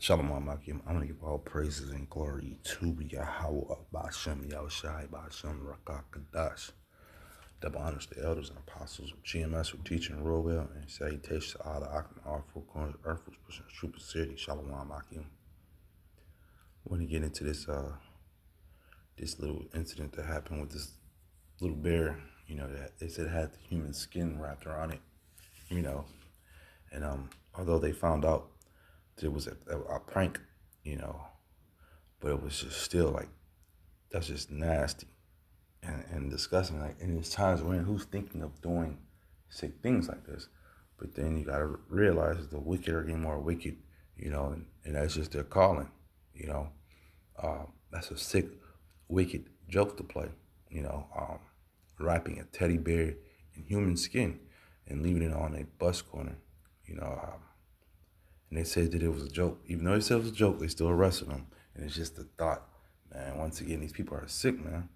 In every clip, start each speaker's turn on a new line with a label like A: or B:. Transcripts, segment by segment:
A: Shalom Amakim. I'm gonna give all praises and glory to Yahweh Bashem Yahushai Bashem Rakakadash. Double honors the elders and apostles of GMS for teaching real well, and salutations to all the Akim, all four corners of earth, which pushing true sincerity. Shalom Amakim. Want to get into this little incident that happened with this little bear. That they said had the human skin wrapped around it. You know, and although they found out that it was a prank, you know, but it was just still like that's just nasty and disgusting. Like, and there's times when who's thinking of doing sick things like this, but then you gotta realize the wicked are getting more wicked, and that's just their calling, you know. That's a sick, wicked joke to play, wrapping a teddy bear in human skin and leaving it on a bus corner, you know. And they said that it was a joke. Even though they said it was a joke, they still arrested him. And it's just the thought, man. Once again, these people are sick, man.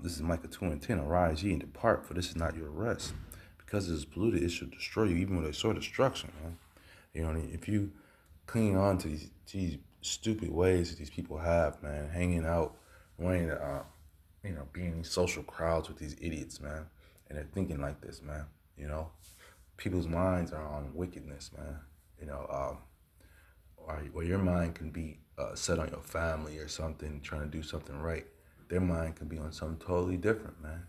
A: This is Micah 2:10. Arise ye and depart, for this is not your rest. Because it is polluted, it shall destroy you, even with a sort of destruction, man. You know what I mean? If you cling on to these stupid ways that these people have, man, hanging out, wanting to, be in these social crowds with these idiots, man, and they're thinking like this, man. People's minds are on wickedness, man. Or your mind can be set on your family or something, trying to do something right. Their mind can be on something totally different, man.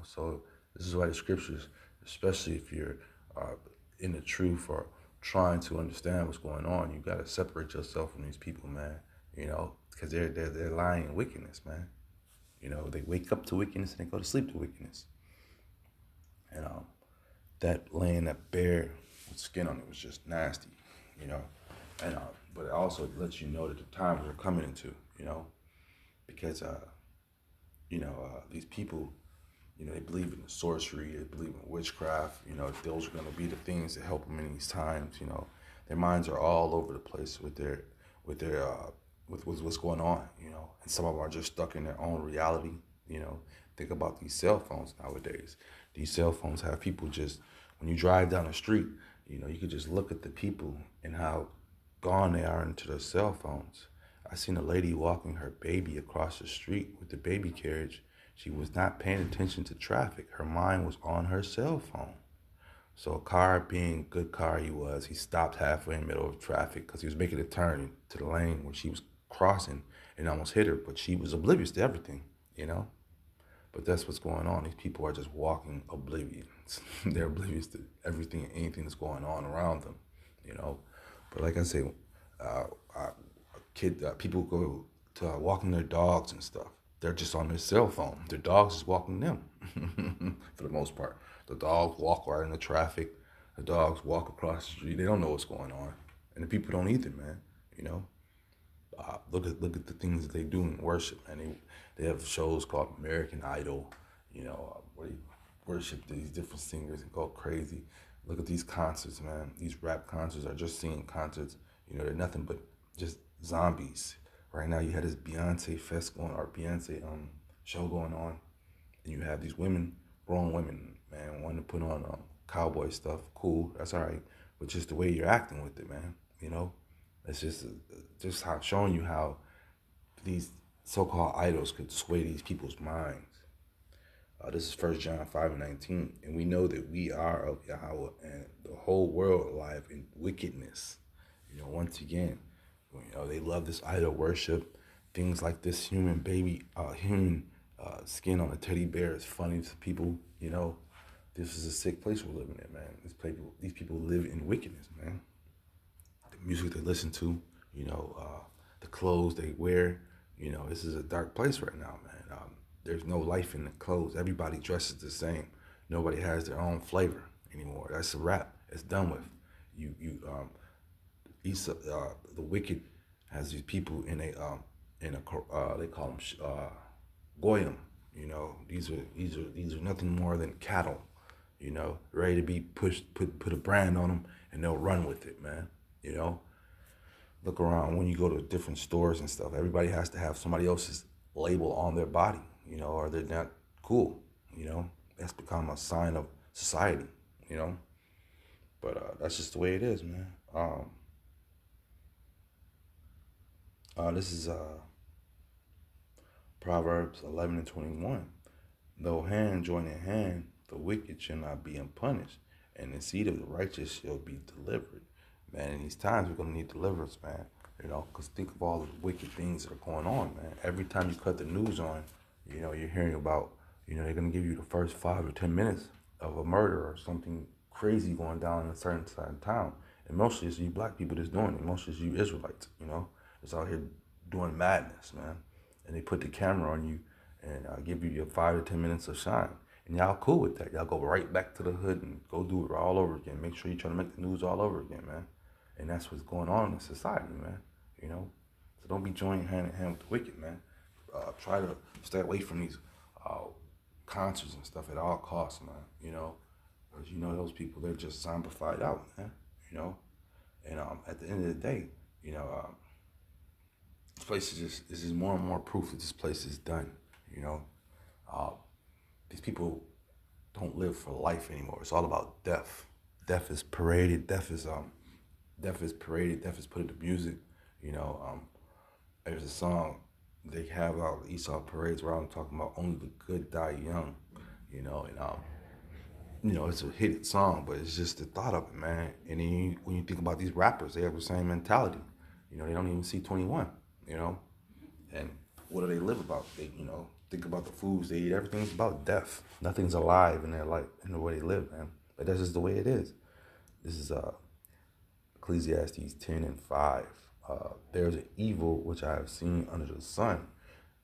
A: So this is why the scriptures, especially if you're in the truth or trying to understand what's going on, you got to separate yourself from these people, man. Because they're lying in wickedness, man. They wake up to wickedness and they go to sleep to wickedness. And that laying that bear with skin on it was just nasty, and but it also lets you know that the times we're coming into, because these people, they believe in sorcery, they believe in witchcraft, those are going to be the things that help them in these times. Their minds are all over the place with what's going on, and some of them are just stuck in their own reality. Think about these cell phones nowadays. These cell phones have people just, when you drive down the street, you could just look at the people and how gone they are into their cell phones. I seen a lady walking her baby across the street with the baby carriage. She was not paying attention to traffic. Her mind was on her cell phone. So a car, being good car he stopped halfway in the middle of traffic because he was making a turn to the lane where she was crossing and almost hit her, but she was oblivious to everything, But that's what's going on. These people are just walking oblivious. They're oblivious to everything and anything that's going on around them, But like I say, people go to walking their dogs and stuff. They're just on their cell phone. Their dogs is walking them, for the most part. The dogs walk right in the traffic. The dogs walk across the street. They don't know what's going on, and the people don't either, man. Look at the things that they do in worship, man. They have shows called American Idol, where they worship these different singers and go crazy. Look at these concerts, man. These rap concerts are just singing concerts. They're nothing but just zombies. Right now, you had this Beyonce fest going, or Beyonce show going on, and you have these women, grown women, man, wanting to put on cowboy stuff. Cool, that's all right, but just the way you're acting with it, man. It's just how showing you how these so-called idols could sway these people's minds. This is 1 John 5:19, and we know that we are of Yahweh, and the whole world alive in wickedness. Once again, they love this idol worship, things like this human skin on a teddy bear is funny to people. This is a sick place we're living in, man. These people live in wickedness, man. The music they listen to, the clothes they wear. This is a dark place right now, man. There's no life in the clothes. Everybody dresses the same. Nobody has their own flavor anymore. That's a wrap. It's done with. The wicked has these people in a they call them goyim. These are nothing more than cattle. Ready to be pushed. Put a brand on them, and they'll run with it, man. Look around when you go to different stores and stuff. Everybody has to have somebody else's label on their body, or they're not cool. That's become a sign of society. But that's just the way it is, man. This is Proverbs 11 and 21. Though hand join in hand, the wicked shall not be unpunished, and the seed of the righteous shall be delivered. Man, in these times, we're going to need deliverance, man. Because think of all the wicked things that are going on, man. Every time you cut the news on, you're hearing about, they're going to give you the first 5 or 10 minutes of a murder or something crazy going down in a certain side of town. And mostly it's you black people that's doing it. Mostly it's you Israelites, It's out here doing madness, man. And they put the camera on you and give you your 5 to 10 minutes of shine. And y'all cool with that. Y'all go right back to the hood and go do it all over again. Make sure you're trying to make the news all over again, man. And that's what's going on in society, man. So don't be joining hand in hand with the wicked, man. Try to stay away from these concerts and stuff at all costs, man. Because those people, they're just zombified out, man. And at the end of the day, this place is just more and more proof that this place is done. These people don't live for life anymore. It's all about death. Death is paraded. Death is paraded. Death is put into music. There's a song they have out Esau parades where I'm talking about only the good die young. It's a hit song, but it's just the thought of it, man. And then when you think about these rappers, they have the same mentality. They don't even see 21. And what do they live about? They, think about the foods they eat. Everything's about death. Nothing's alive in their life, in the way they live, man. But that's just the way it is. This is Ecclesiastes 10 and 5. There's an evil which I have seen under the sun,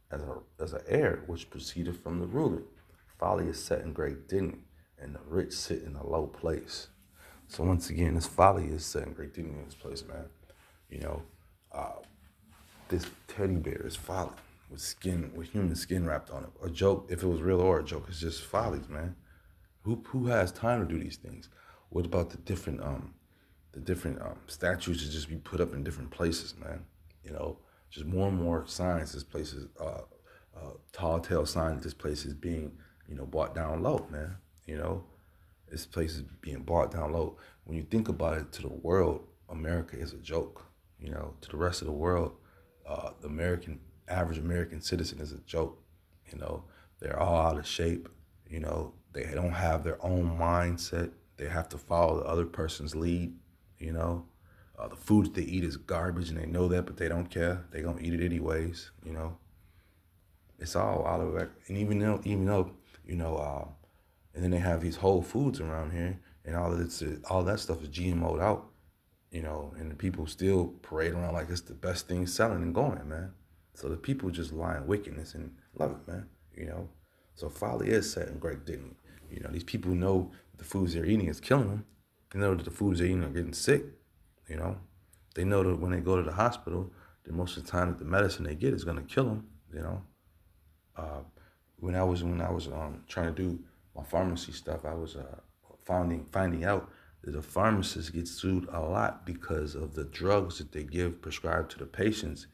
A: as an heir which proceedeth from the ruler. Folly is set in great dignity, and the rich sit in a low place. So once again, this folly is set in great dignity in this place, man. This teddy bear is folly with human skin wrapped on it. A joke, if it was real or a joke, it's just follies, man. Who has time to do these things? What about the different statues that just be put up in different places, man? Just more and more signs. This place is tall tale signs. This place is being bought down low, man. This place is being bought down low. When you think about it, to the world, America is a joke. To the rest of the world, the average American citizen is a joke. They're all out of shape. They don't have their own mindset. They have to follow the other person's lead. The food that they eat is garbage, and they know that, but they don't care. They gonna eat it anyways. It's all out of whack. And even though, and then they have these Whole Foods around here, and all that stuff is GMO'd out. And the people still parade around like it's the best thing selling and going, man. So the people just lie in wickedness and love it, man. So folly is set in great dignity. These people know the foods they're eating is killing them. They know that the foods they're eating are getting sick. They know that when they go to the hospital, that most of the time that the medicine they get is gonna kill them. When I was trying to do my pharmacy stuff, I was finding out that the pharmacists get sued a lot because of the drugs that they give prescribed to the patients.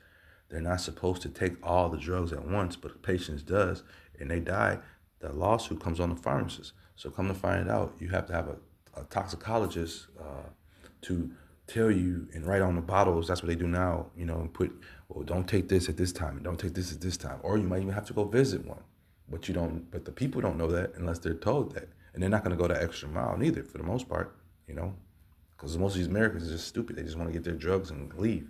A: They're not supposed to take all the drugs at once, but the patient does, and they die. The lawsuit comes on the pharmacist. So come to find out, you have to have a toxicologist to tell you and write on the bottles. That's what they do now, and put, well, don't take this at this time, and don't take this at this time. Or you might even have to go visit one. But but the people don't know that unless they're told that. And they're not going to go that extra mile neither, for the most part, because most of these Americans are just stupid. They just want to get their drugs and leave,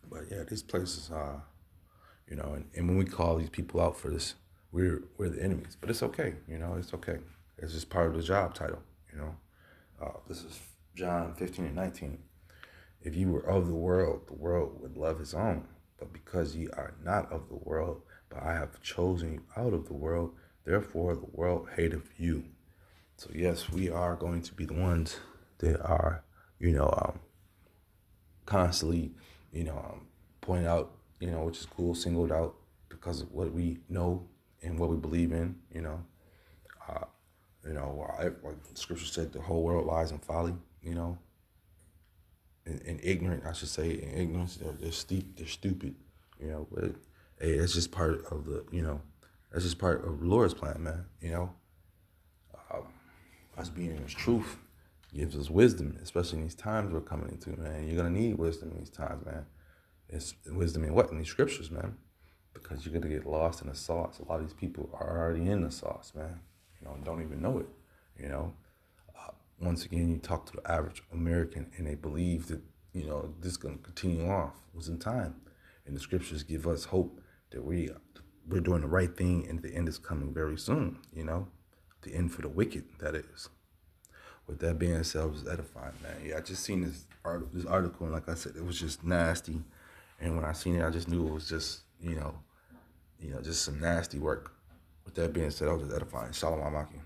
A: But yeah, these places, and when we call these people out for this, we're the enemies. But it's okay, it's okay. It's just part of the job title, This is John 15 and 19. If you were of the world would love his own. But because ye are not of the world, but I have chosen you out of the world, therefore the world hateth you. So yes, we are going to be the ones that are, constantly, pointed out, which is cool, singled out because of what we know and what we believe in, like scripture said, the whole world lies in folly, and ignorant, I should say, in ignorance, they're stupid, but hey, that's just part of that's just part of the Lord's plan, man, us being in his truth, gives us wisdom, especially in these times we're coming into, man. You're going to need wisdom in these times, man. It's wisdom in what? In these scriptures, man. Because you're going to get lost in the sauce. A lot of these people are already in the sauce, man. Don't even know it, you know. Once again, you talk to the average American and they believe that, this is going to continue off. It was in time. And the scriptures give us hope that we're doing the right thing and the end is coming very soon, The end for the wicked, that is. With that being said, it was edifying, man. Yeah, I just seen this article, and like I said, it was just nasty. And when I seen it, I just knew it was just, just some nasty work. With that being said, I was just edifying. Shalom Amaki.